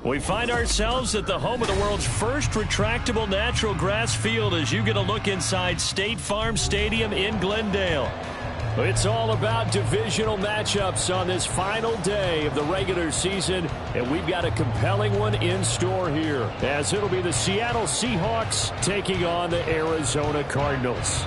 We find ourselves at the home of the world's first retractable natural grass field as you get a look inside State Farm Stadium in Glendale. It's all about divisional matchups on this final day of the regular season, and we've got a compelling one in store here, as it'll be the Seattle Seahawks taking on the Arizona Cardinals.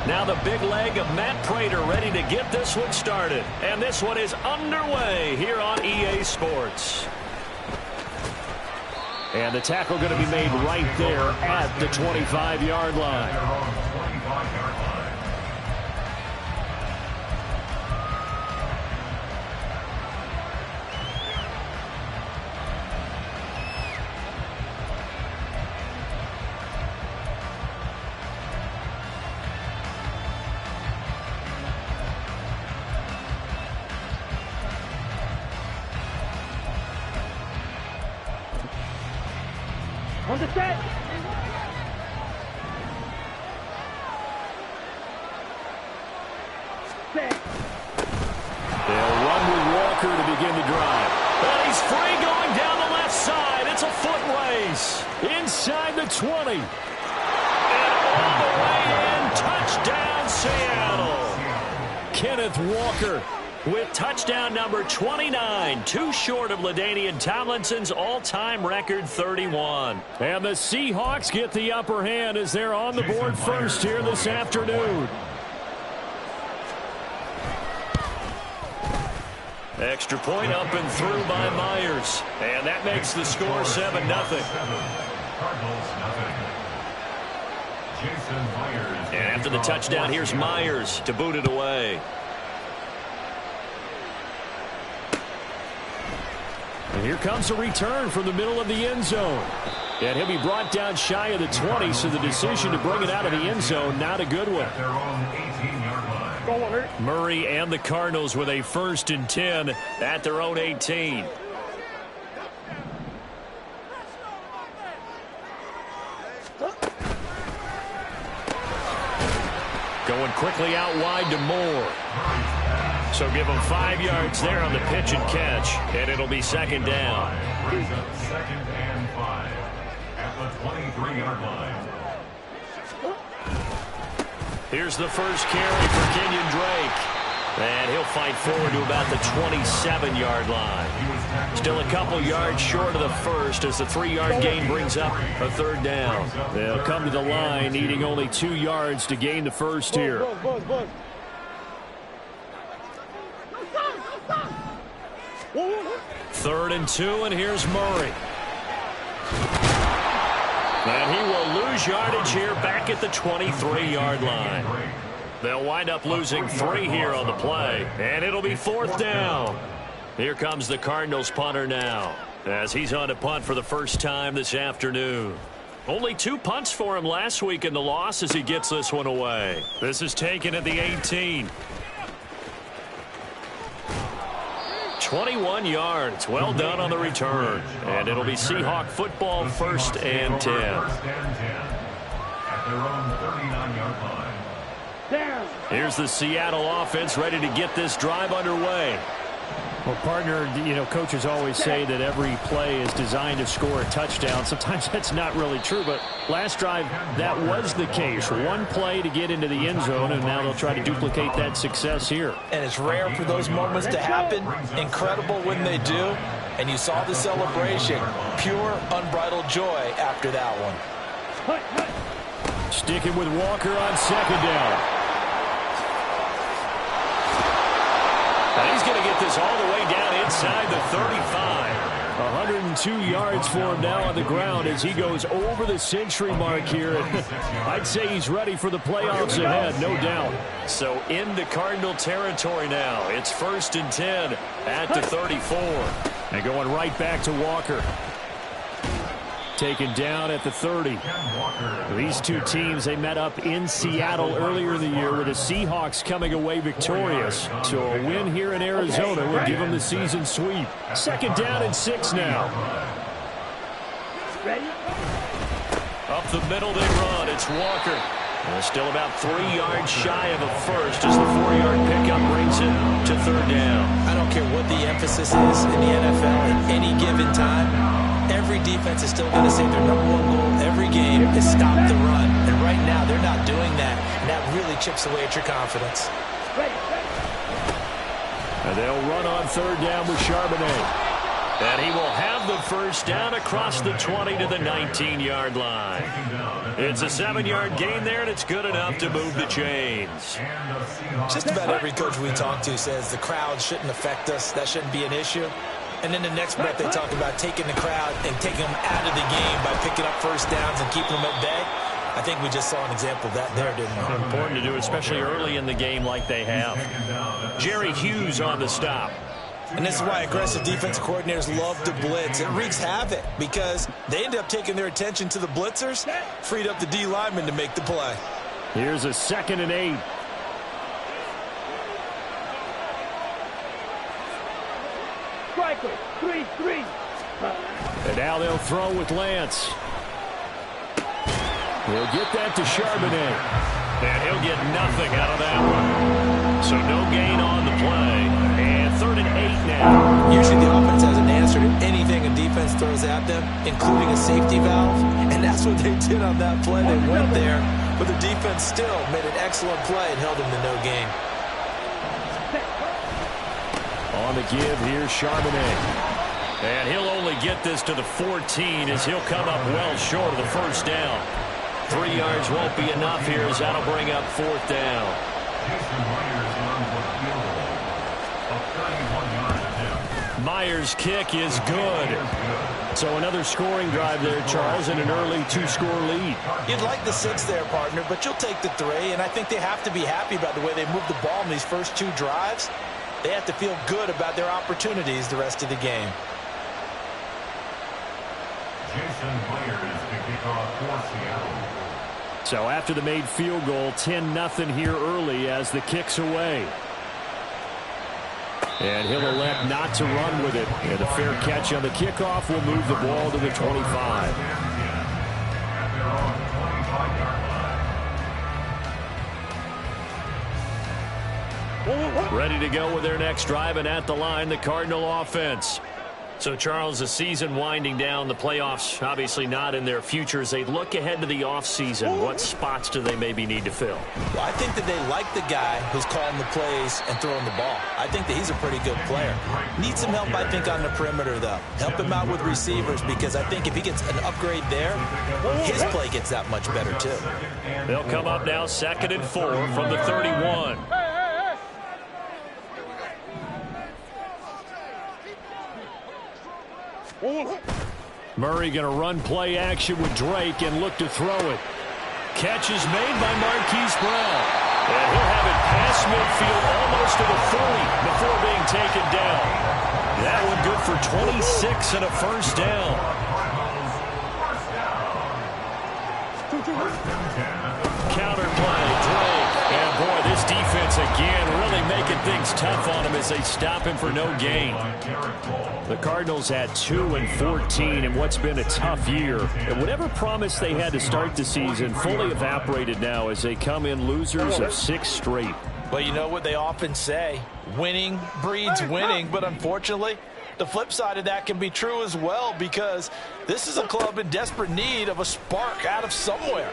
Now the big leg of Matt Prater ready to get this one started. And this one is underway here on EA Sports. And the tackle going to be made right there at the 25-yard line. On the set. Set. They'll run with Walker to begin the drive. And he's free going down the left side. It's a foot race. Inside the 20. And all the way in. Touchdown, Seattle. Kenneth Walker with touchdown number 29, too short of LaDainian Tomlinson's all-time record 31. And the Seahawks get the upper hand as they're on the board first here this afternoon. Extra point up and through by Myers. And that makes the score 7-0. And after the touchdown, here's Myers to boot it away. And here comes a return from the middle of the end zone. And he'll be brought down shy of the 20, so the decision to bring it out of the end zone, not a good one. Murray and the Cardinals with a 1st and 10 at their own 18. Going quickly out wide to Moore. So give him 5 yards there on the pitch and catch, and it'll be 2nd down. 2nd and 5 at the 23-yard line. Here's the first carry for Kenyon Drake. And he'll fight forward to about the 27-yard line. Still a couple yards short of the first as the 3-yard gain brings up a 3rd down. They'll come to the line needing only 2 yards to gain the first here. 3rd and 2, and here's Murray. And he will lose yardage here back at the 23-yard line. They'll wind up losing 3 here on the play, and it'll be 4th down. Here comes the Cardinals punter now, as he's on to punt for the first time this afternoon. Only 2 punts for him last week in the loss as he gets this one away. This is taken at the 18. 21 yards. Well done on the return. And it'll be Seahawk football 1st and 10. At their own 39-yard line. Here's the Seattle offense ready to get this drive underway. Well, partner, coaches always say that every play is designed to score a touchdown. Sometimes that's not really true, but last drive, that was the case. 1 play to get into the end zone, and now they'll try to duplicate that success here. And it's rare for those moments to happen. Incredible when they do. And you saw the celebration. Pure, unbridled joy after that one. Sticking with Walker on 2nd down. And he's going to get this all the way down inside the 35. 102 yards for him now on the ground as he goes over the century mark here. I'd say he's ready for the playoffs ahead, no doubt. So into Cardinal territory now. It's 1st and 10 at the 34. And going right back to Walker. Taken down at the 30. These two teams, they met up in Seattle earlier in the year with the Seahawks coming away victorious. So a win here in Arizona would give them the season sweep. Second down and 6 now. Up the middle they run. It's Walker. Still about 3 yards shy of a first as the 4-yard pickup brings it to third down. I don't care what the emphasis is in the NFL at any given time. Every defense is still going to say their number one goal every game is stop the run. And right now they're not doing that. And that really chips away at your confidence. And they'll run on third down with Charbonnet. And he will have the first down across the 20 to the 19-yard line. It's a 7-yard gain there, and it's good enough to move the chains. Just about every coach we talk to says the crowd shouldn't affect us. That shouldn't be an issue. And then the next breath they talk about taking the crowd and taking them out of the game by picking up first downs and keeping them at bay. I think we just saw an example of that there, didn't we? Important to do, especially early in the game like they have. Jerry Hughes on the stop. And this is why aggressive defensive coordinators love to blitz. It wreaks havoc because they end up taking their attention to the blitzers, freed up the D lineman to make the play. Here's a 2nd and 8. Striker, 3-3. And now they'll throw with Lance. He'll get that to Charbonnet. And he'll get nothing out of that one. So no gain on the play. And 3rd and 8 now. Usually the offense has an answer to anything a defense throws at them, including a safety valve. And that's what they did on that play. They went there, but the defense still made an excellent play and held them to no gain. On the give, here's Charbonnet. And he'll only get this to the 14 as he'll come up well short of the first down. 3 yards won't be enough here as that'll bring up 4th down. Myers' kick is good. So another scoring drive there, Charles, and an early 2-score lead. You'd like the 6 there, partner, but you'll take the 3, and I think they have to be happy about the way they moved the ball in these first 2 drives. They have to feel good about their opportunities the rest of the game. Jason Myers to kick off for Seattle. So after the made field goal, 10-0 here early as the kick's away. And he'll elect not to run with it. And a fair catch on the kickoff will move the ball to the 25. Ready to go with their next drive, and at the line, the Cardinal offense. So, Charles, the season winding down, the playoffs obviously not in their future. As they look ahead to the offseason, what spots do they maybe need to fill? Well, I think that they like the guy who's calling the plays and throwing the ball. I think that he's a pretty good player. Needs some help, I think, on the perimeter, though. Help him out with receivers, because I think if he gets an upgrade there, his play gets that much better, too. They'll come up now 2nd and 4 from the 31. Murray going to run play action with Drake and look to throw it. Catch is made by Marquise Brown. And he'll have it past midfield almost to the 40 before being taken down. That one good for 26 and a first down. Counter play, Drake. And boy, this defense again really making things tough on him as they stop him for no gain. The Cardinals had 2 and 14 in what's been a tough year. And whatever promise they had to start the season fully evaporated now as they come in losers of 6 straight. Well, you know what they often say, winning breeds winning, but unfortunately, the flip side of that can be true as well, because this is a club in desperate need of a spark out of somewhere.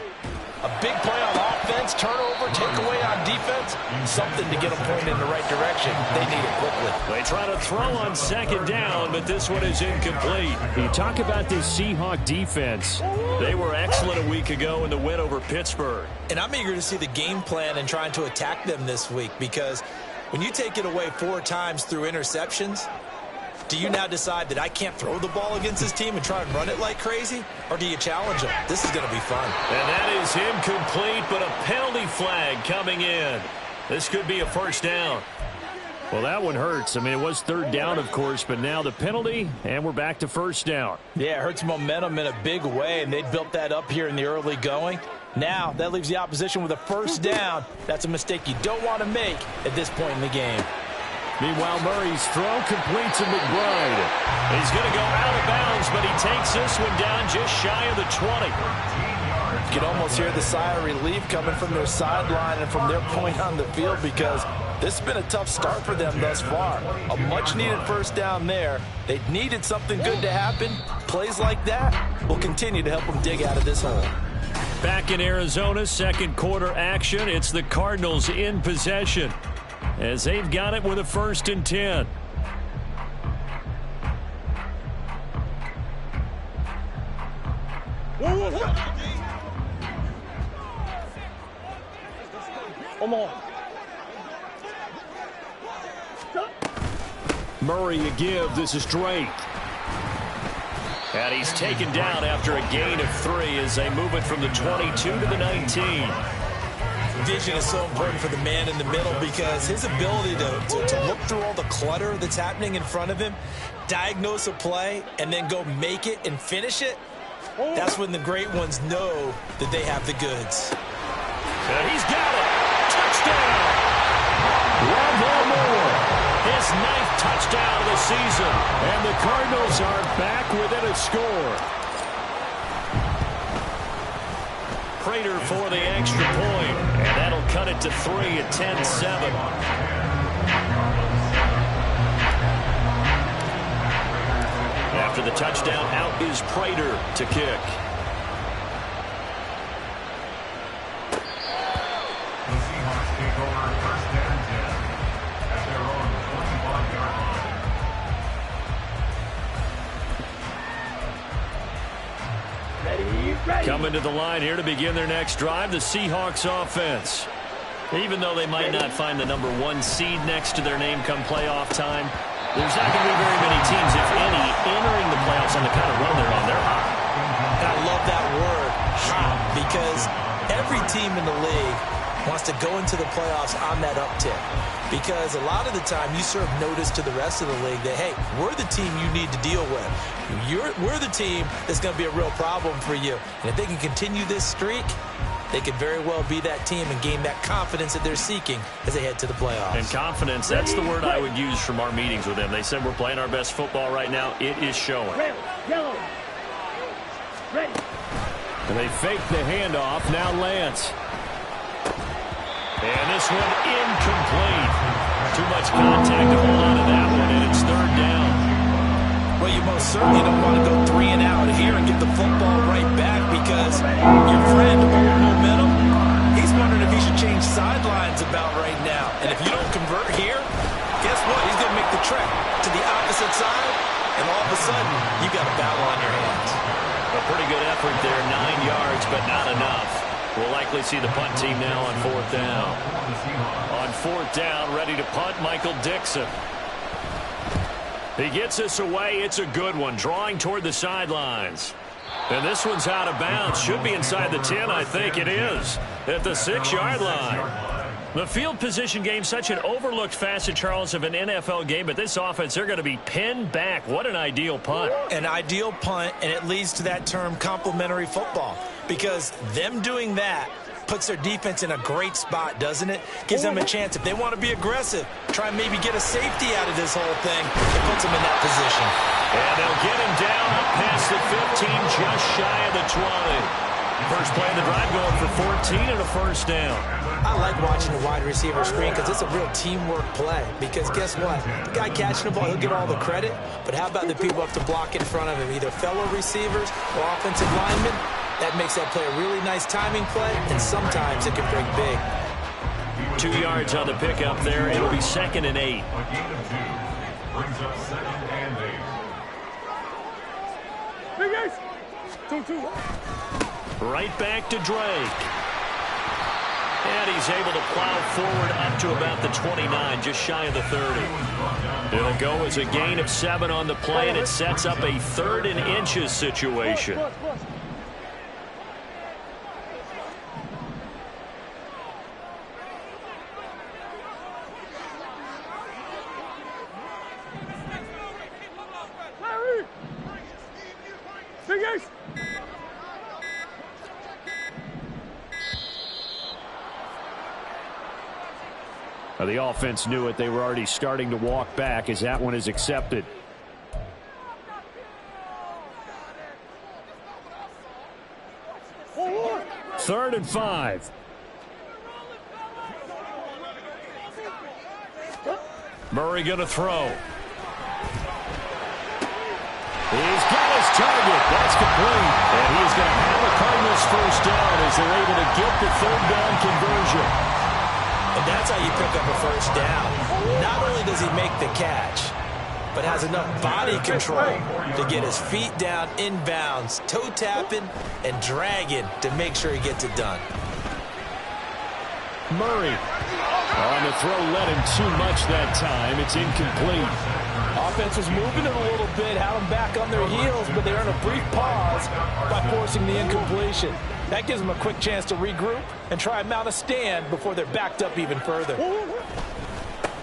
A big play on offense, turnover, takeaway on defense, something to get them pointed in the right direction. They need it quickly. They try to throw on 2nd down, but this one is incomplete. You talk about this Seahawk defense. They were excellent a week ago in the win over Pittsburgh. And I'm eager to see the game plan and trying to attack them this week, because when you take it away 4 times through interceptions, do you now decide that I can't throw the ball against this team and try and run it like crazy? Or do you challenge them? This is going to be fun. And that is incomplete, but a penalty flag coming in. This could be a first down. Well, that one hurts. I mean, it was third down, of course, but now the penalty, and we're back to first down. Yeah, it hurts momentum in a big way, and they built that up here in the early going. Now, that leaves the opposition with a first down. That's a mistake you don't want to make at this point in the game. Meanwhile, Murray's throw completes to McBride. He's going to go out of bounds, but he takes this one down just shy of the 20. You can almost hear the sigh of relief coming from their sideline and from their point on the field, because this has been a tough start for them thus far. A much-needed first down there. They needed something good to happen. Plays like that will continue to help them dig out of this hole. Back in Arizona, second quarter action. It's the Cardinals in possession as they've got it with a 1st and 10. Come on. Murray a give. This is Drake. And he's taken down after a gain of 3 as they move it from the 22 to the 19. Vision is so important for the man in the middle, because his ability to look through all the clutter that's happening in front of him, diagnose a play, and then go make it and finish it, that's when the great ones know that they have the goods. And he's got it. Touchdown. One more. His 9th touchdown of the season. And the Cardinals are back within a score. Prater for the extra point. And that'll cut it to 3 at 10-7. After the touchdown, out is Prater to kick. The Seahawks take over 1st and 10 at their own 25-yard line. Ready. Coming to the line here to begin their next drive, the Seahawks offense. Even though they might not find the number 1 seed next to their name come playoff time, there's not going to be very many teams, if any, entering the playoffs on the kind of run they're on. They're hot. And I love that word, hot, because every team in the league wants to go into the playoffs on that uptick. Because a lot of the time you serve notice to the rest of the league that, hey, we're the team you need to deal with. We're the team that's going to be a real problem for you. And if they can continue this streak, they could very well be that team and gain that confidence that they're seeking as they head to the playoffs. And confidence, that's the word I would use from our meetings with them. They said we're playing our best football right now. It is showing. Red, yellow. Ready. And they fake the handoff. Now Lance. And this one incomplete. Too much contact to hold on to that one, and it's 3rd down. Well, you most certainly don't want to go 3 and out here and get the football right back, because your friend, old momentum, he's wondering if he should change sidelines about right now. And if you don't convert here, guess what? He's going to make the trek to the opposite side, and all of a sudden, you got a battle on your hands. A pretty good effort there, 9 yards, but not enough. We'll likely see the punt team now on 4th down. On 4th down, ready to punt, Michael Dixon. He gets this away. It's a good one, drawing toward the sidelines. And this one's out of bounds. Should be inside the 10, I think it is, at the 6-yard line. The field position game, such an overlooked facet, Charles, of an NFL game, but this offense, they're going to be pinned back. What an ideal punt. An ideal punt, and it leads to that term complementary football, because them doing that puts their defense in a great spot, doesn't it? Gives them a chance, if they want to be aggressive, try and maybe get a safety out of this whole thing. It puts them in that position. And they'll get him down up past the 15, just shy of the 20. First play of the drive, going for 14 and a 1st down. I like watching the wide receiver screen, because it's a real teamwork play. Because guess what? The guy catching the ball, he'll get all the credit. But how about the people up to block in front of him, either fellow receivers or offensive linemen? That makes that play a really nice timing play, and sometimes it can break big. 2 yards on the pickup there. It'll be 2nd and 8. A gain of 2 brings up 2nd and 8. Hey, guys. 2-2. Right back to Drake. And he's able to plow forward up to about the 29, just shy of the 30. It'll go as a gain of 7 on the play, and it sets up a 3rd and inches situation. The offense knew it. They were already starting to walk back as that one is accepted. Third and 5. Murray going to throw. He's got his target. That's complete. And he's going to have a Cardinals first down as they're able to get the third down conversion. And that's how you pick up a first down. Not only does he make the catch, but has enough body control to get his feet down inbounds, toe tapping and dragging to make sure he gets it done. Murray on the throw, led him too much that time. It's incomplete. Offense was moving it a little bit, had them back on their heels, but they earned a brief pause by forcing the incompletion. That gives them a quick chance to regroup and try and mount a stand before they're backed up even further.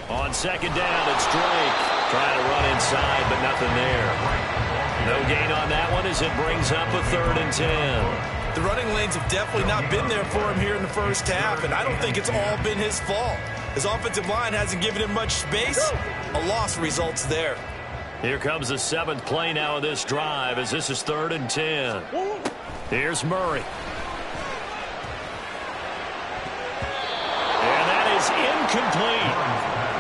On second down, it's Drake. Trying to run inside, but nothing there. No gain on that one as it brings up a 3rd and 10. The running lanes have definitely not been there for him here in the first half, and I don't think it's all been his fault. His offensive line hasn't given him much space. A loss results there. Here comes the 7th play now of this drive as this is 3rd and 10. Here's Murray. And that is incomplete.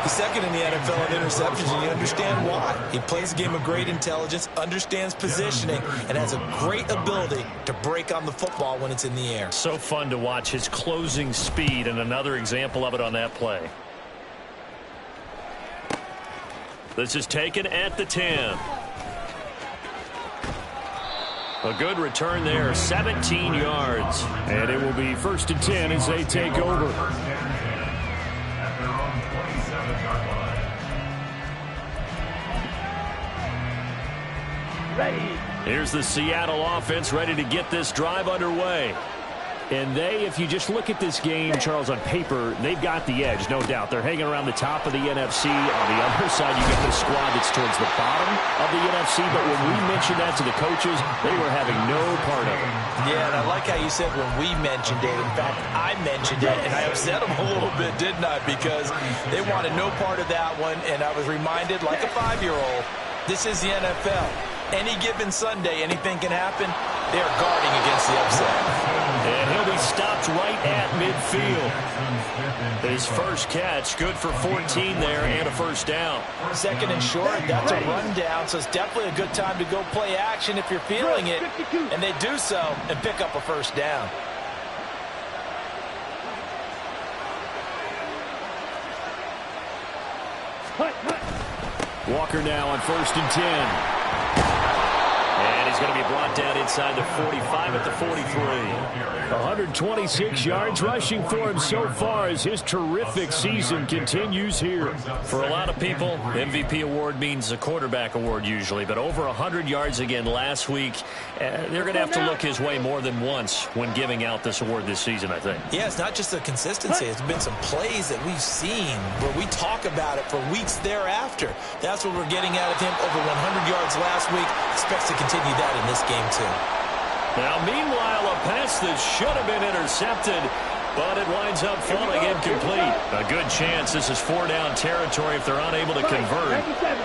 He's second in the NFL in interceptions, and you understand why. He plays a game of great intelligence, understands positioning, and has a great ability to break on the football when it's in the air. So fun to watch his closing speed, and another example of it on that play. This is taken at the 10. A good return there, 17 yards. And it will be 1st and 10 as they take over. Ready. Here's the Seattle offense ready to get this drive underway. And they, if you just look at this game, Charles, on paper, they've got the edge, no doubt. They're hanging around the top of the NFC. On the other side, you get the squad that's towards the bottom of the NFC. But when we mentioned that to the coaches, they were having no part of it. Yeah, and I like how you said when we mentioned it. In fact, I mentioned it, and I upset them a little bit, didn't I? Because they wanted no part of that one, and I was reminded, like a 5-year-old, this is the NFL. Any given Sunday, anything can happen. They're guarding against the upset. And he'll be stopped right at midfield. His first catch, good for 14 there and a first down. Second and short, that's a rundown, so it's definitely a good time to go play action if you're feeling it. And they do so and pick up a first down. Walker now on 1st and 10. And he's going to be brought down inside the 45 at the 43. 126 yards rushing for him so far as his terrific season continues here. For a lot of people, MVP award means a quarterback award usually, but over 100 yards again last week. They're going to have to look his way more than once when giving out this award this season, I think. Yeah, it's not just the consistency. It's been some plays that we've seen where we talk about it for weeks thereafter. That's what we're getting out of him. Over 100 yards last week. Expects to continue that in this game, too. Now, meanwhile, a pass that should have been intercepted, but it winds up falling incomplete. A good chance this is 4-down territory if they're unable to convert.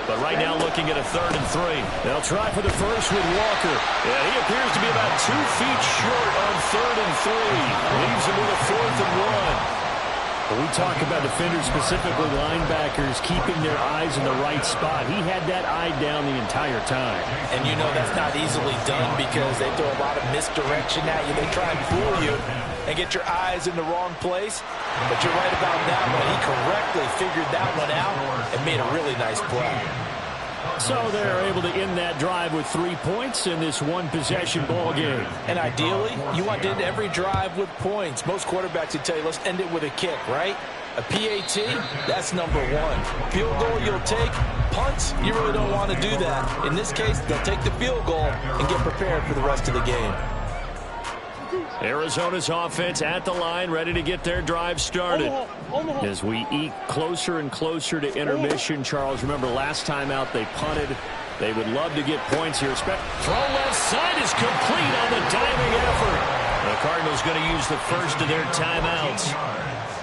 But right now looking at a 3rd and 3. They'll try for the first with Walker. Yeah, he appears to be about 2 feet short on 3rd and 3. Leaves him with a 4th and 1. When we talk about defenders, specifically linebackers, keeping their eyes in the right spot, he had that eye down the entire time. And you know that's not easily done because they throw a lot of misdirection at you. They try and fool you and get your eyes in the wrong place. But you're right about that one. He correctly figured that one out and made a really nice play. So they're able to end that drive with 3 points in this one-possession ball game. And ideally, you want to end every drive with points. Most quarterbacks would tell you, let's end it with a kick, right? A PAT, that's number 1. Field goal you'll take. Punts, you really don't want to do that. In this case, they'll take the field goal and get prepared for the rest of the game. Arizona's offense at the line, ready to get their drive started. As we eke closer and closer to intermission, Charles, remember last time out they punted They would love to get points here. Throw left side is complete on the diving effort. The Cardinals going to use the first of their timeouts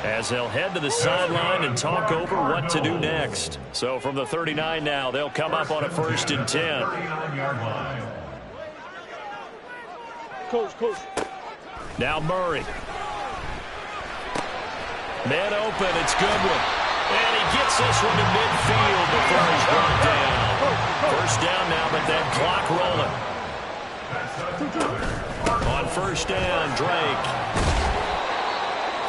as they'll head to the sideline and talk over what to do next. So from the 39 now, they'll come up on a 1st and 10. Coach. Now Murray. Man open, it's Goodwin. And he gets this one to midfield before he's brought down. First down now, but that clock rolling. On first down, Drake.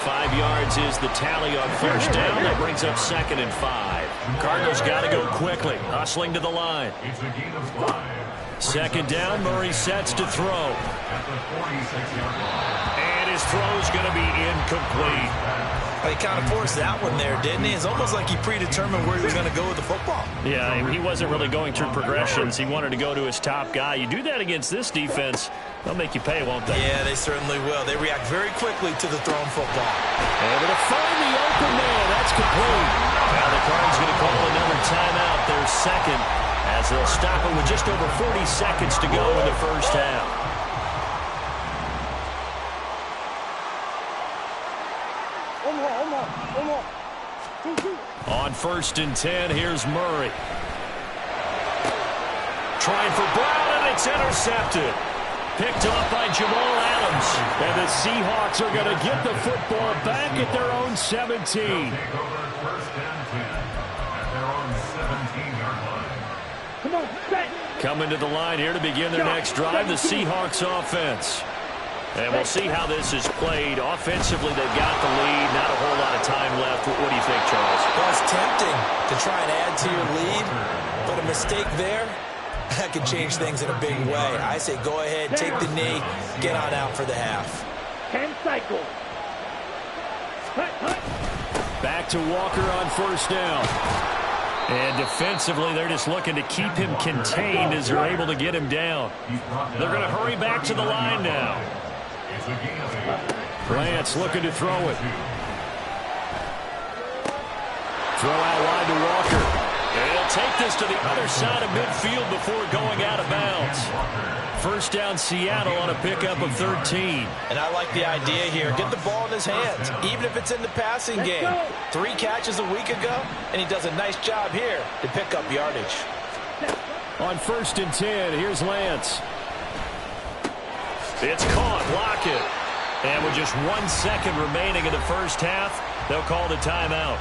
5 yards is the tally on first down. That brings up 2nd and 5. Cardinals got to go quickly, hustling to the line. 2nd down, Murray sets to throw. And his throw's going to be incomplete. He kind of forced that one there, didn't he? It's almost like he predetermined where he was going to go with the football. Yeah, he wasn't really going through progressions. He wanted to go to his top guy. You do that against this defense, they'll make you pay, won't they? Yeah, they certainly will. They react very quickly to the thrown football. Able to find the open man. That's complete. Now the Cards going to call another timeout, their second, as they'll stop it with just over 40 seconds to go in the first half. On 1st and 10, here's Murray. Trying for Brown, and it's intercepted. Picked off by Jamal Adams. And the Seahawks are going to get the football back at their own 17. Come on, set. Coming to the line here to begin their next drive, the Seahawks offense. And we'll see how this is played. Offensively, they've got the lead. Not a whole lot of time left. What do you think, Charles? Well, it's tempting to try and add to your lead, but a mistake there, that could change things in a big way. I say go ahead, take the knee, get on out for the half. 10 cycles. Back to Walker on first down. And defensively, they're just looking to keep him contained as they're able to get him down. They're going to hurry back to the line now. Lance looking to throw it. Throw out wide to Walker. And he'll take this to the other side of midfield before going out of bounds. First down, Seattle on a pickup of 13. And I like the idea here. Get the ball in his hands, even if it's in the passing game. 3 catches a week ago, and he does a nice job here to pick up yardage. On 1st and 10, here's Lance. It's caught. Block it. And with just 1 second remaining in the first half, they'll call the timeout.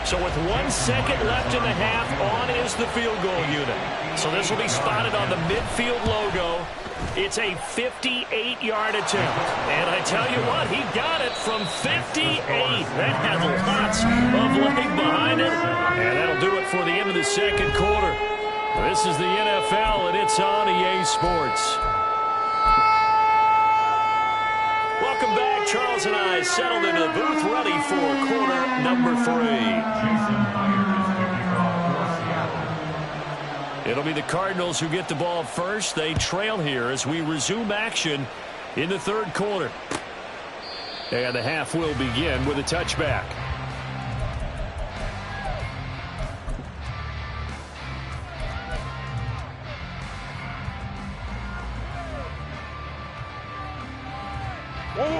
So with 1 second left in the half, on is the field goal unit. So this will be spotted on the midfield logo. It's a 58-yard attempt. And I tell you what, he got it from 58. That has lots of leg behind it. And that'll do it for the end of the second quarter. This is the NFL, and it's on EA Sports. Welcome back. Charles and I settled into the booth, ready for quarter number 3. It'll be the Cardinals who get the ball first. They trail here as we resume action in the third quarter. And the half will begin with a touchback.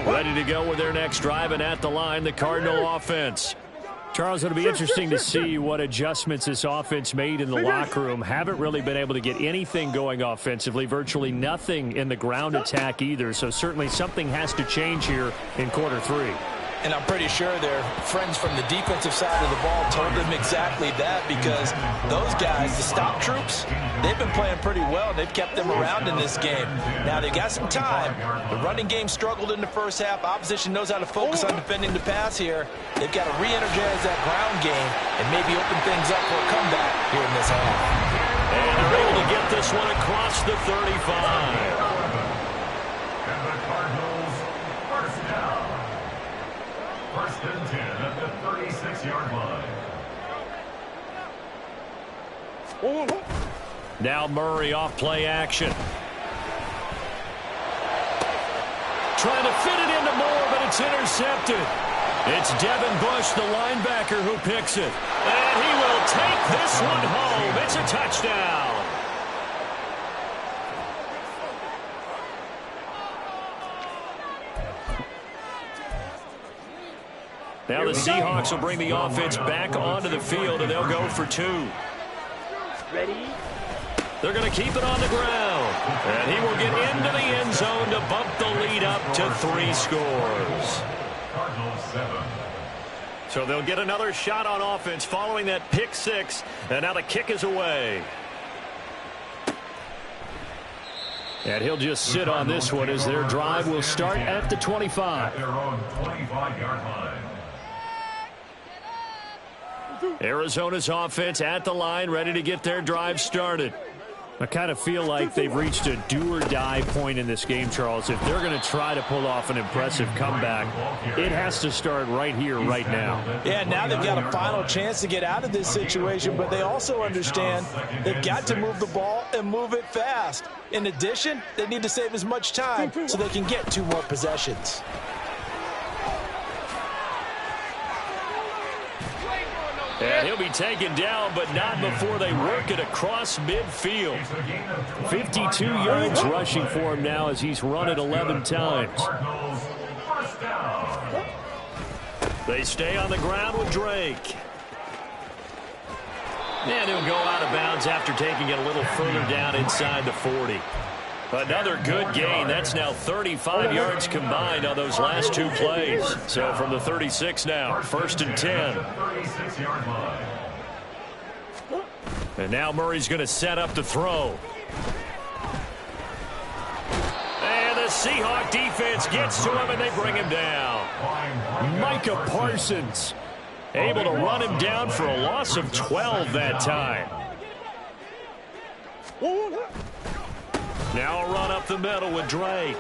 Ready to go with their next drive, and at the line, the Cardinal offense. Charles, it'll be interesting to see what adjustments this offense made in the locker room. Haven't really been able to get anything going offensively, virtually nothing in the ground attack either, so certainly something has to change here in quarter 3. And I'm pretty sure their friends from the defensive side of the ball told them exactly that, because those guys, the stop troops, they've been playing pretty well. They've kept them around in this game. Now, they've got some time. The running game struggled in the first half. Opposition knows how to focus on defending the pass here. They've got to re-energize that ground game and maybe open things up for a comeback here in this half. And they're able to get this one across the 35. And the Cardinals first down. First and 10 at the 36-yard line. Now Murray off play action. Trying to fit it into Moore, but it's intercepted. It's Devin Bush, the linebacker, who picks it. And he will take this one home. It's a touchdown. Now the Seahawks will bring the offense back onto the field, and they'll go for 2. Ready? They're going to keep it on the ground. And he will get into the end zone to bump the lead up to 3 scores. Cardinals 7. So they'll get another shot on offense following that pick 6. And now the kick is away. And he'll just sit on this one as their drive will start at the 25. At their own 25-yard line. Arizona's offense at the line, ready to get their drive started. I kind of feel like they've reached a do-or-die point in this game, Charles. If they're going to try to pull off an impressive comeback, it has to start right here, right now. Yeah, now they've got a final chance to get out of this situation, but they also understand they've got to move the ball and move it fast. In addition, they need to save as much time so they can get 2 more possessions. And he'll be taken down, but not before they work it across midfield. 52 yards rushing for him now as he's run it 11 times. They stay on the ground with Drake. And he'll go out of bounds after taking it a little further down inside the 40. Another good gain. That's now 35 yards combined on those last 2 plays. So from the 36 now, 1st and 10. And now Murray's going to set up the throw. And the Seahawk defense gets to him, and they bring him down. Micah Parsons able to run him down for a loss of 12 that time. Now a run up the middle with Drake.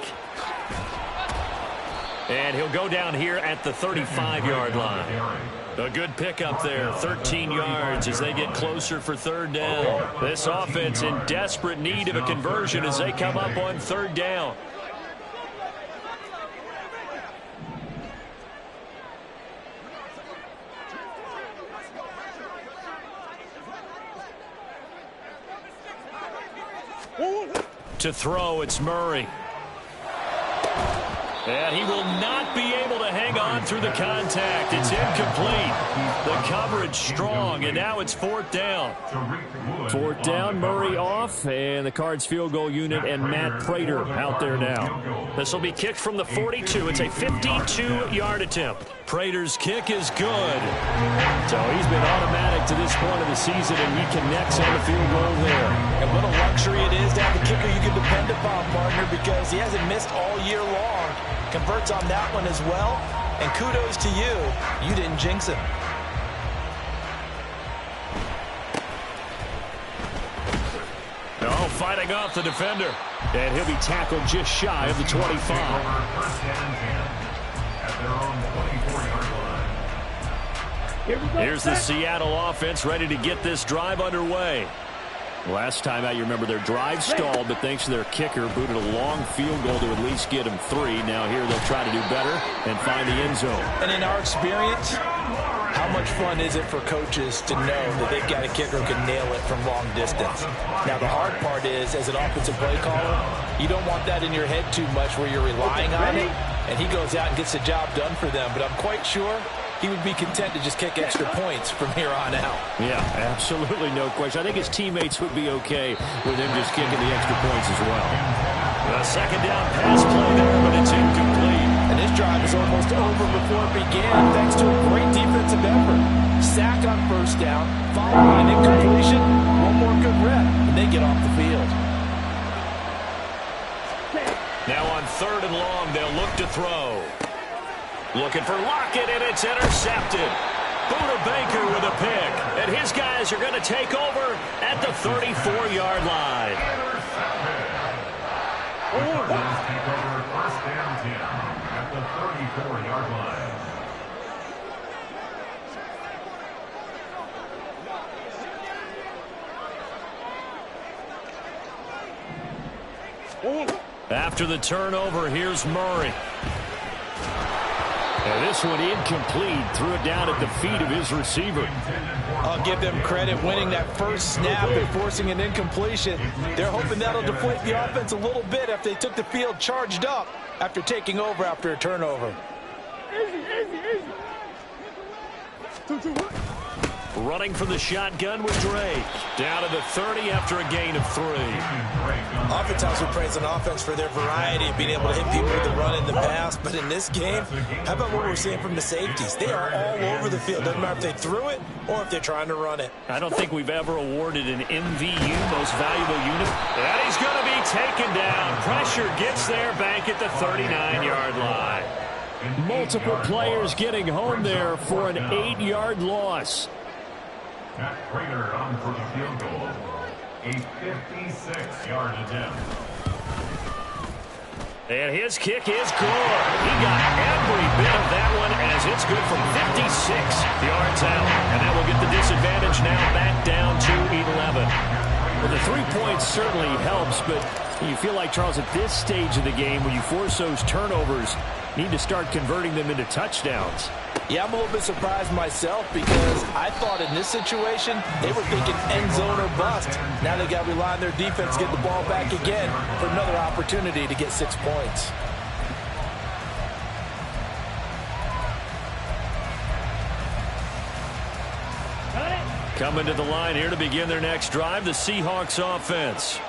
And he'll go down here at the 35-yard line. A good pickup there, 13 yards as they get closer for 3rd down. This offense in desperate need of a conversion as they come up on 3rd down. To throw, it's Murray. And he will not be able to hang on through the contact. It's incomplete. The coverage strong, and now it's 4th down. 4th down, Murray off, and the Cards field goal unit and Matt Prater out there now. This will be kicked from the 42. It's a 52-yard attempt. Prater's kick is good. So he's been automatic to this point of the season, and he connects on the field goal there. And what a luxury it is to have a kicker you can depend upon, partner, because he hasn't missed all year long. Converts on that one as well. And kudos to you. You didn't jinx him. Oh, fighting off the defender. And he'll be tackled just shy of the 25. Here's the Seattle offense ready to get this drive underway. Last time out, you remember their drive stalled, but thanks to their kicker, booted a long field goal to at least get them 3. Now here they'll try to do better and find the end zone. And in our experience, how much fun is it for coaches to know that they've got a kicker who can nail it from long distance? Now the hard part is, as an offensive play caller, you don't want that in your head too much where you're relying on it, and he goes out and gets the job done for them. But I'm quite sure he would be content to just kick extra points from here on out. Yeah, absolutely no question. I think his teammates would be okay with him just kicking the extra points as well. A 2nd down pass play there, but it's incomplete. And this drive is almost over before it began, thanks to a great defensive effort. Sack on 1st down, followed by an incompletion, one more good rep, and they get off the field. Now on 3rd and long, they'll look to throw. Looking for Lockett, and it's intercepted. Buda Baker with a pick, and his guys are going to take over at the 34-yard line. Take over 1st and 10 at the 34-yard line. After the turnover, here's Murray. And this one incomplete. Threw it down at the feet of his receiver. I'll give them credit winning that first snap and forcing an incompletion. They're hoping that'll deflate the offense a little bit if they took the field charged up after taking over after a turnover. Running from the shotgun with Drake. Down to the 30 after a gain of 3. Oftentimes we praise an offense for their variety of being able to hit people with the run and the pass, but in this game, how about what we're seeing from the safeties? They are all over the field. Doesn't matter if they threw it or if they're trying to run it. I don't think we've ever awarded an MVU, most valuable unit. And he's going to be taken down. Pressure gets there back at the 39-yard line. Multiple players getting home there for an 8-yard loss. Matt Prater on for the field goal. A 56-yard attempt. And his kick is good. He got every bit of that one as it's good from 56 yards out. And that will get the disadvantage now back down to 11. Well, the 3 points certainly helps, but you feel like, Charles, at this stage of the game, when you force those turnovers, you need to start converting them into touchdowns. Yeah, I'm a little bit surprised myself because I thought in this situation they were thinking end zone or bust. Now they got to rely on their defense to get the ball back again for another opportunity to get 6 points. Coming to the line here to begin their next drive, the Seahawks offense.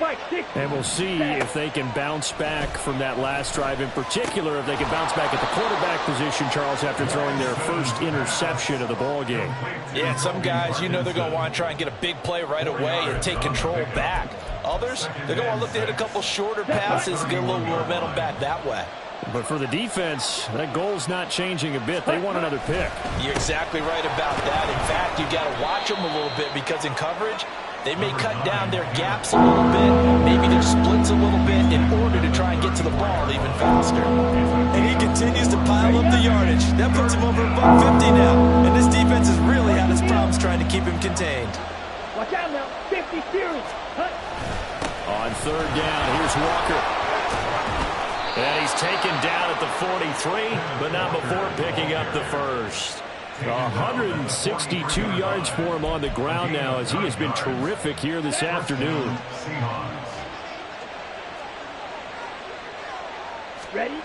And we'll see if they can bounce back from that last drive. In particular, if they can bounce back at the quarterback position, Charles, after throwing their first interception of the ball game. Yeah, some guys, you know they're going to want to try and get a big play right away and take control back. Others, they're going to want to look to hit a couple shorter passes and get a little momentum back that way. But for the defense, that goal's not changing a bit. They want another pick. You're exactly right about that. In fact, you got to watch them a little bit because in coverage, they may cut down their gaps a little bit, maybe their splits a little bit in order to try and get to the ball even faster. And he continues to pile up the yardage. That puts him over above 50 now. And this defense has really had its problems trying to keep him contained. Watch out now. 50 series. On third down, here's Walker. And he's taken down at the 43, but not before picking up the first. 162 yards for him on the ground now as he has been terrific here this afternoon. Ready?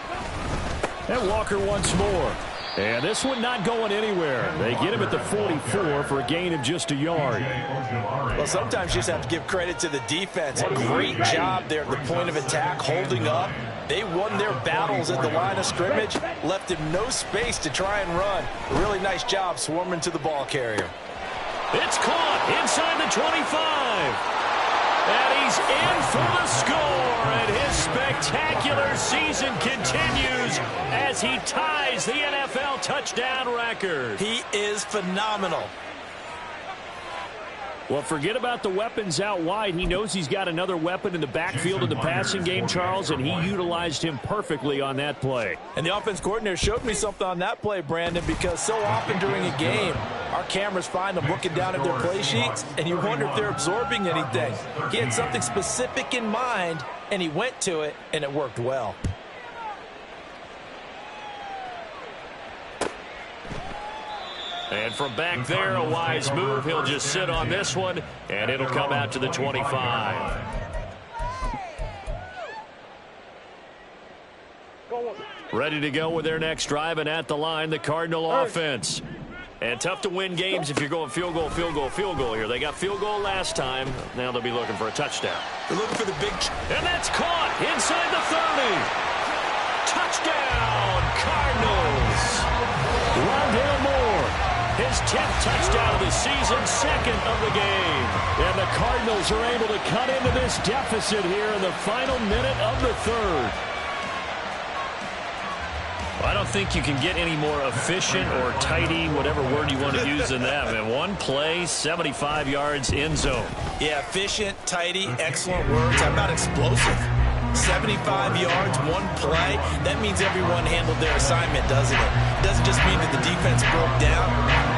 And Walker once more. And this one not going anywhere. They get him at the 44 for a gain of just a yard. Well, sometimes you just have to give credit to the defense. Great job there at the point of attack, holding up. They won their battles at the line of scrimmage, left him no space to try and run. A really nice job swarming to the ball carrier. It's caught inside the 25. And he's in for the score, and his spectacular season continues as he ties the NFL touchdown record. He is phenomenal. Well, forget about the weapons out wide. He knows he's got another weapon in the backfield of the passing game, Charles, and he utilized him perfectly on that play. And the offense coordinator showed me something on that play, Brandon, because so often during a game, our cameras find them looking down at their play sheets, and you wonder if they're absorbing anything. He had something specific in mind, and he went to it, and it worked well. And from back there, a wise move. He'll just sit on this one, and it'll come out to the 25. Ready to go with their next drive, and at the line, the Cardinal offense. And tough to win games if you're going field goal, field goal, field goal here. They got field goal last time. Now they'll be looking for a touchdown. They're looking for the big... And that's caught inside the 30. Touchdown, Cardinals. Rondale Moore, his 10th touchdown of the season, second of the game. And the Cardinals are able to cut into this deficit here in the final minute of the third. I don't think you can get any more efficient or tidy, whatever word you want to use in that. And one play, 75 yards in zone. Yeah, efficient, tidy, excellent words. How about explosive? 75 yards, one play. That means everyone handled their assignment, doesn't it? It doesn't just mean that the defense broke down.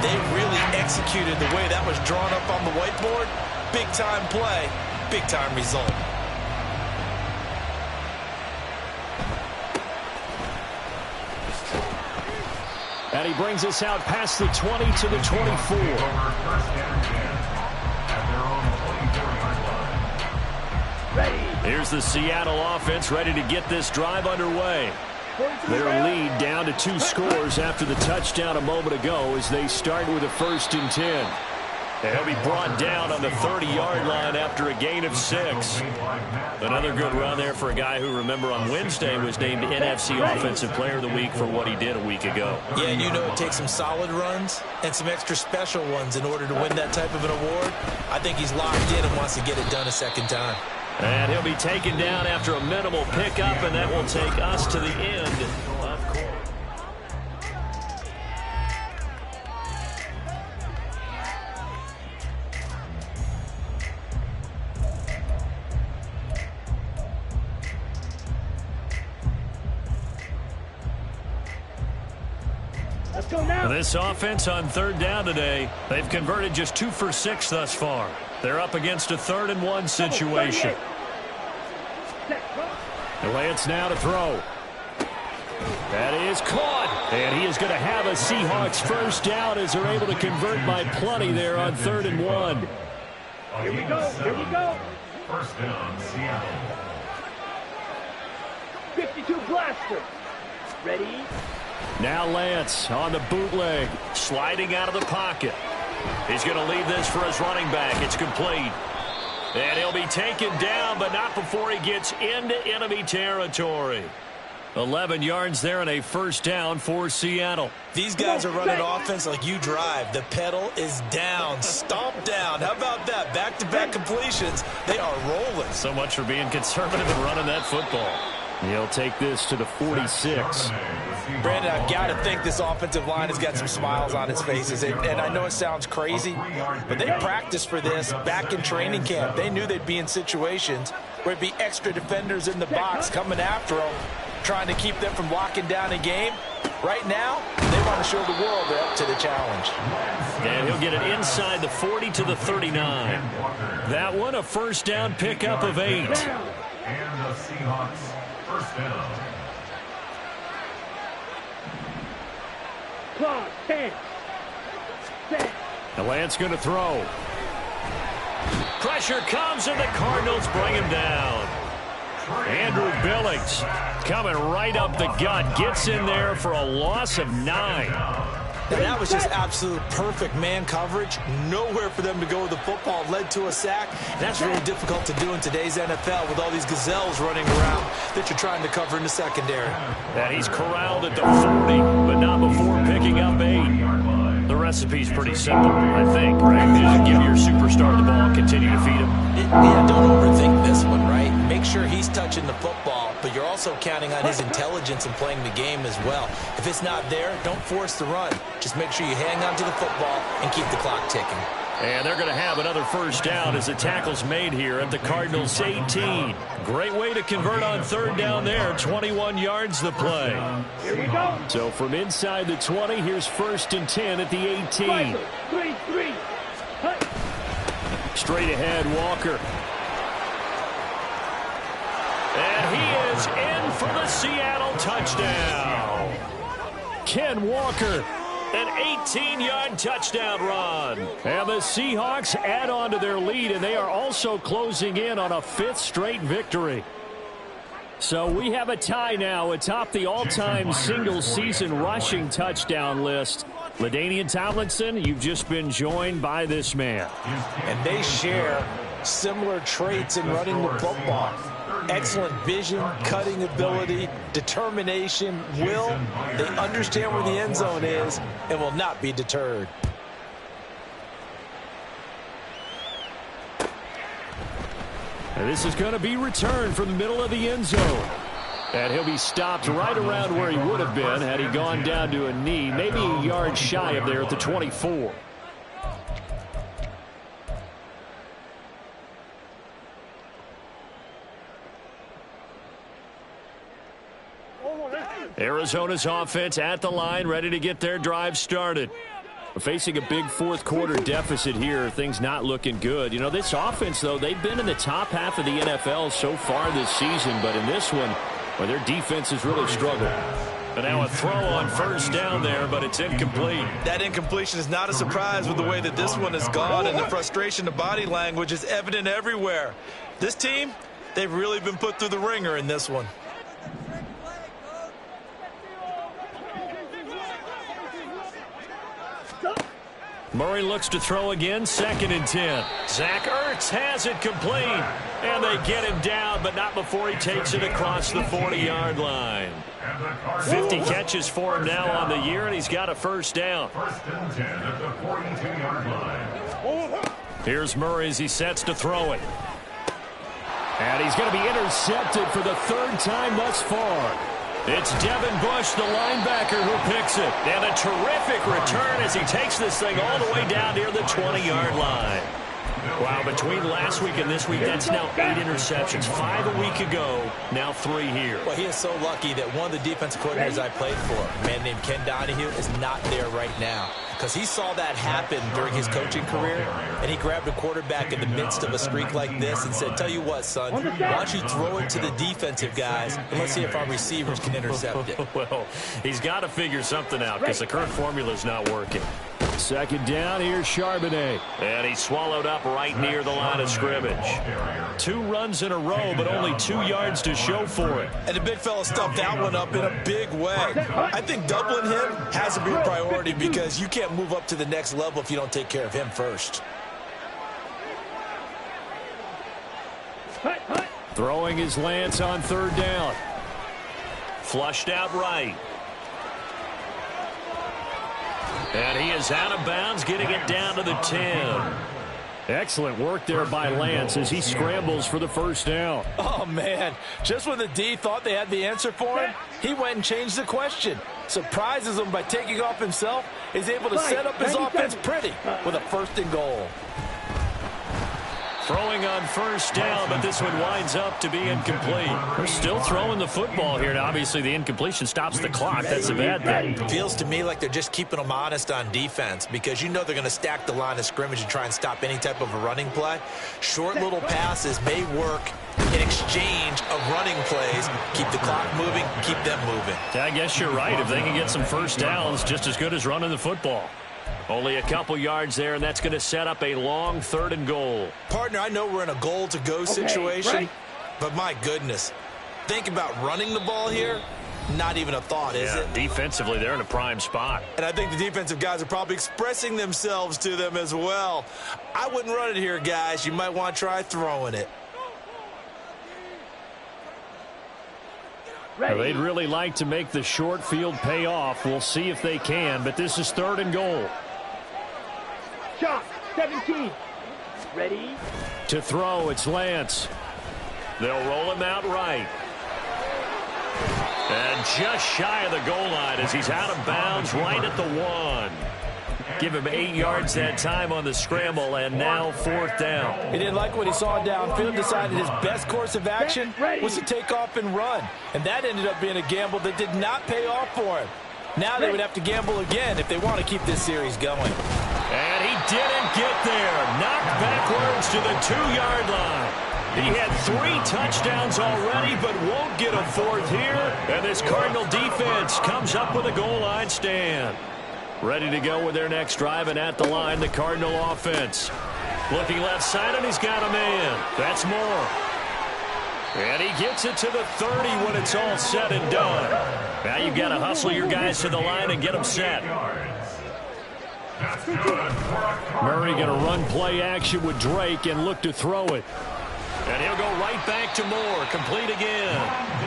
They really executed the way that was drawn up on the whiteboard. Big-time play, big-time result. And he brings us out past the 20 to the 24. Here's the Seattle offense ready to get this drive underway. Their lead down to 2 scores after the touchdown a moment ago as they start with a 1st and 10. And he'll be brought down on the 30-yard line after a gain of 6. Another good run there for a guy who, remember, on Wednesday was named NFC Offensive Player of the Week for what he did a week ago. Yeah, and you know it takes some solid runs and some extra special ones in order to win that type of an award. I think he's locked in and wants to get it done a second time. And he'll be taken down after a minimal pickup, and that will take us to the end of quarter. Let's go now. This offense on 3rd down today, they've converted just 2 for 6 thus far. They're up against a 3rd and 1 situation. Lance now to throw. That is caught. And he is going to have a Seahawks 1st down as they're able to convert by plenty there on 3rd and 1. Here we go. Here we go. 1st down, Seattle. 52 blaster. Ready? Now Lance on the bootleg, sliding out of the pocket. He's going to leave this for his running back. It's complete. And he'll be taken down, but not before he gets into enemy territory. 11 yards there and a 1st down for Seattle. These guys are running offense like you drive. The pedal is down, stomp down. How about that? Back-to-back completions. They are rolling. So much for being conservative and running that football. He'll take this to the 46. Brandon, I've got to think this offensive line has got some smiles on its faces. And I know it sounds crazy, but they practiced for this back in training camp. They knew they'd be in situations where it'd be extra defenders in the box coming after them, trying to keep them from locking down a game. Right now, they want to show the world they're up to the challenge. And he'll get it inside the 40 to the 39. That one, a 1st down pickup of 8. And the Seahawks 1st down. Clock, 10. Set. The Lance going to throw. Pressure comes, and the Cardinals bring him down. Andrew Billings coming right up the gut. Gets in there for a loss of 9. And that was just absolute perfect man coverage. Nowhere for them to go with the football. Led to a sack. And that's really difficult to do in today's NFL with all these gazelles running around that you're trying to cover in the secondary. And he's corralled at the 40, but not before picking up 8. The recipe's pretty simple, I think, right? Just give your superstar the ball, continue to feed him. Yeah, don't overthink this one, right? Make sure he's touching the football, but you're also counting on his intelligence in playing the game as well. If it's not there, don't force the run. Just make sure you hang on to the football and keep the clock ticking. And they're going to have another 1st down as the tackle's made here at the Cardinals' 18. Great way to convert on 3rd down there. 21 yards the play. Here we go. So from inside the 20, here's 1st and 10 at the 18. 3-3. Straight ahead, Walker. And he is in for the Seattle touchdown. Ken Walker. An 18-yard touchdown run. And the Seahawks add on to their lead, and they are also closing in on a 5th straight victory. So we have a tie now atop the all-time single-season rushing touchdown list. LaDainian Tomlinson, you've just been joined by this man. And they share similar traits in running the football. Excellent vision, cutting ability, determination, will. They understand where the end zone is and will not be deterred. And this is going to be returned from the middle of the end zone. And he'll be stopped right around where he would have been had he gone down to a knee, maybe a yard shy of there at the 24. Arizona's offense at the line, ready to get their drive started. We're facing a big 4th quarter deficit here. Things not looking good. You know, this offense, though, they've been in the top half of the NFL so far this season, but in this one, well, their defense has really struggled. And now a throw on first down there, but it's incomplete. That incompletion is not a surprise with the way that this one has gone, and the frustration, the body language is evident everywhere. This team, they've really been put through the ringer in this one. Murray looks to throw again, 2nd and 10. Zach Ertz has it complete, and they get him down, but not before he takes it across the 40-yard line. 50 catches for him now on the year, and he's got a first down. 1st and 10 at the 42-yard line. Here's Murray as he sets to throw it. And he's going to be intercepted for the 3rd time thus far. It's Devin Bush, the linebacker, who picks it. And a terrific return as he takes this thing all the way down near the 20-yard line. Wow, between last week and this week, that's now 8 interceptions. 5 a week ago, now 3 here. Well, he is so lucky that one of the defensive coordinators I played for, a man named Ken Donahue, is not there right now. Because he saw that happen during his coaching career, and he grabbed a quarterback in the midst of a streak like this and said, tell you what, son, why don't you throw it to the defensive guys, and let's see if our receivers can intercept it. Well, he's got to figure something out because the current formula is not working. 2nd down, here's Charbonnet. And he's swallowed up right near the line of scrimmage. 2 runs in a row, but only 2 yards to show for it. And the big fella stuffed that one up in a big way. I think doubling him has to be a priority because you can't move up to the next level if you don't take care of him first. Throwing is Lance on 3rd down. Flushed out right. And he is out of bounds, getting it down to the 10. Excellent work there by Lance as he scrambles for the first down. Oh, man. Just when the D thought they had the answer for him, he went and changed the question. Surprises him by taking off himself. He's able to set up his offense pretty with a 1st and goal. Throwing on first down, but this one winds up to be incomplete. They're still throwing the football here, and obviously the incompletion stops the clock. That's a bad thing. Feels to me like they're just keeping them honest on defense because you know they're going to stack the line of scrimmage and try and stop any type of a running play. Short little passes may work in exchange of running plays. Keep the clock moving, keep them moving. I guess you're right. If they can get some first downs, just as good as running the football. Only a couple yards there, and that's going to set up a long 3rd and goal. Partner, I know we're in a goal-to-go situation, but my goodness, think about running the ball here. Not even a thought, is it? Defensively, they're in a prime spot. And I think the defensive guys are probably expressing themselves to them as well. I wouldn't run it here, guys. You might want to try throwing it. Now, they'd really like to make the short field pay off. We'll see if they can, but this is 3rd and goal. Shot, 17. Ready? To throw, it's Lance. They'll roll him out right. And just shy of the goal line as he's out of bounds right at the 1. Give him 8 yards that time on the scramble, and now 4th down. He didn't like what he saw downfield, decided his best course of action was to take off and run. And that ended up being a gamble that did not pay off for him. Now they would have to gamble again if they want to keep this series going. And he didn't get there. Knocked backwards to the 2-yard line. He had 3 touchdowns already, but won't get a 4th here. And this Cardinal defense comes up with a goal line stand. Ready to go with their next drive, and at the line, the Cardinal offense. Looking left side, and he's got a man. That's Moore. And he gets it to the 30 when it's all said and done. Now you've got to hustle your guys to the line and get them set. Murray going to run play action with Drake and look to throw it. And he'll go right back to Moore, complete again.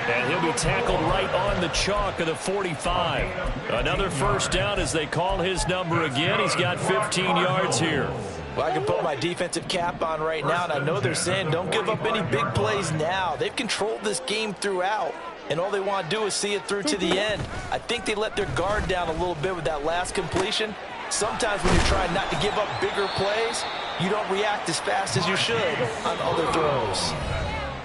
And he'll be tackled right on the chalk of the 45. Another first down as they call his number again. He's got 15 yards here. Well, I can put my defensive cap on right now, and I know they're saying don't give up any big plays now. They've controlled this game throughout, and all they want to do is see it through to the end. I think they let their guard down a little bit with that last completion. Sometimes when you're trying not to give up bigger plays, you don't react as fast as you should on other throws.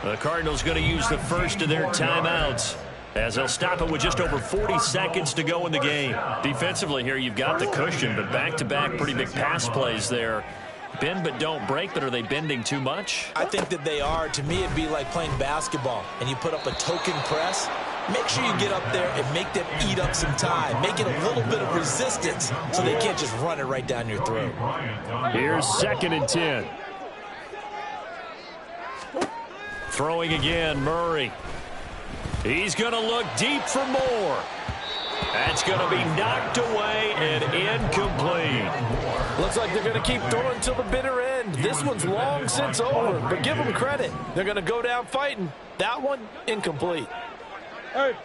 The Cardinals going to use the first of their timeouts as they'll stop it with just over 40 seconds to go in the game. Defensively here, you've got the cushion, but back-to-back pretty big pass plays there. Bend but don't break, but are they bending too much? I think that they are. To me, it'd be like playing basketball, and you put up a token press. make sure you get up there and make them eat up some time. Make it a little bit of resistance so they can't just run it right down your throat. Here's 2nd and 10. Throwing again, Murray. He's going to look deep for more. That's going to be knocked away and incomplete. Looks like they're going to keep throwing till the bitter end. This one's long since over, but give them credit. They're going to go down fighting. That one, incomplete. Hey.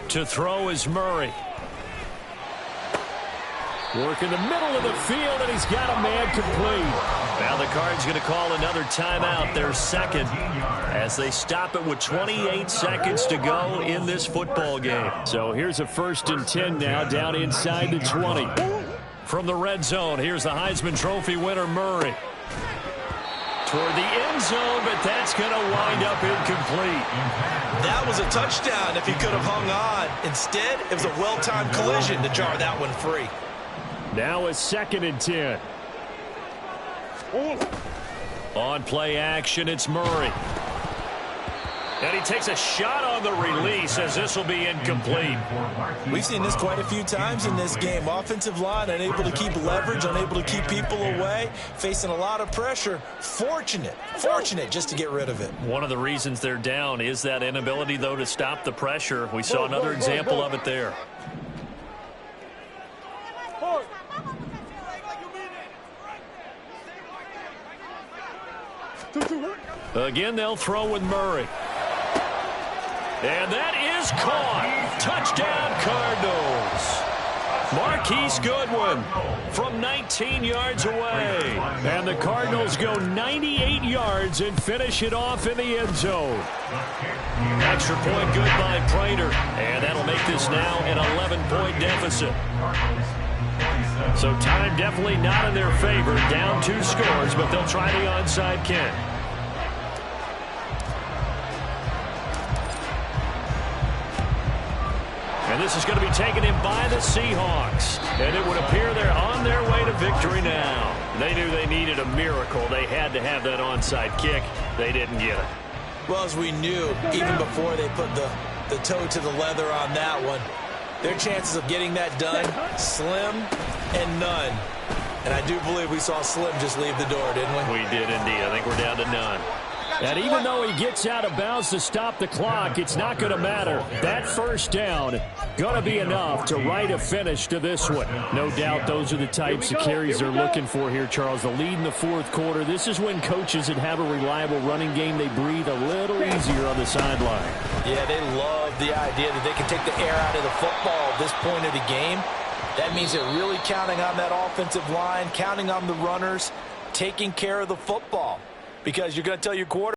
To throw is Murray. Work in the middle of the field, and he's got a man complete. Now the Cards going to call another timeout, their second, as they stop it with 28 seconds to go in this football game. So here's a 1st and 10 now, down inside the 20. From the red zone, here's the Heisman Trophy winner, Murray. Toward the end zone, but that's going to wind up incomplete. That was a touchdown if he could have hung on. Instead, it was a well-timed collision to jar that one free. Now a 2nd and 10. On play action, it's Murray. And he takes a shot on the release as this will be incomplete. We've seen this quite a few times in this game. Offensive line unable to keep leverage, unable to keep people away, facing a lot of pressure. Fortunate just to get rid of it. One of the reasons they're down is that inability, though, to stop the pressure. We saw another example of it there. Again, they'll throw with Murray. And that is caught. Touchdown, Cardinals. Marquise Goodwin from 19 yards away. And the Cardinals go 98 yards and finish it off in the end zone. Extra point good by Prater. And that'll make this now an 11-point deficit. So time definitely not in their favor. Down 2 scores, but they'll try the onside kick. And this is going to be taken in by the Seahawks. And it would appear they're on their way to victory now. They knew they needed a miracle. They had to have that onside kick. They didn't get it. Well, as we knew, even before they put the toe to the leather on that one, their chances of getting that done, slim and none. And I do believe we saw Slim just leave the door, didn't we? We did indeed. I think we're down to none. And even though he gets out of bounds to stop the clock, it's not going to matter. That 1st down going to be enough to write a finish to this one. No doubt those are the types of carries they're looking for here, Charles. The lead in the 4th quarter. This is when coaches that have a reliable running game, they breathe a little easier on the sideline. Yeah, they love the idea that they can take the air out of the football at this point of the game. That means they're really counting on that offensive line, counting on the runners, taking care of the football. Because you're going to tell your quarterback,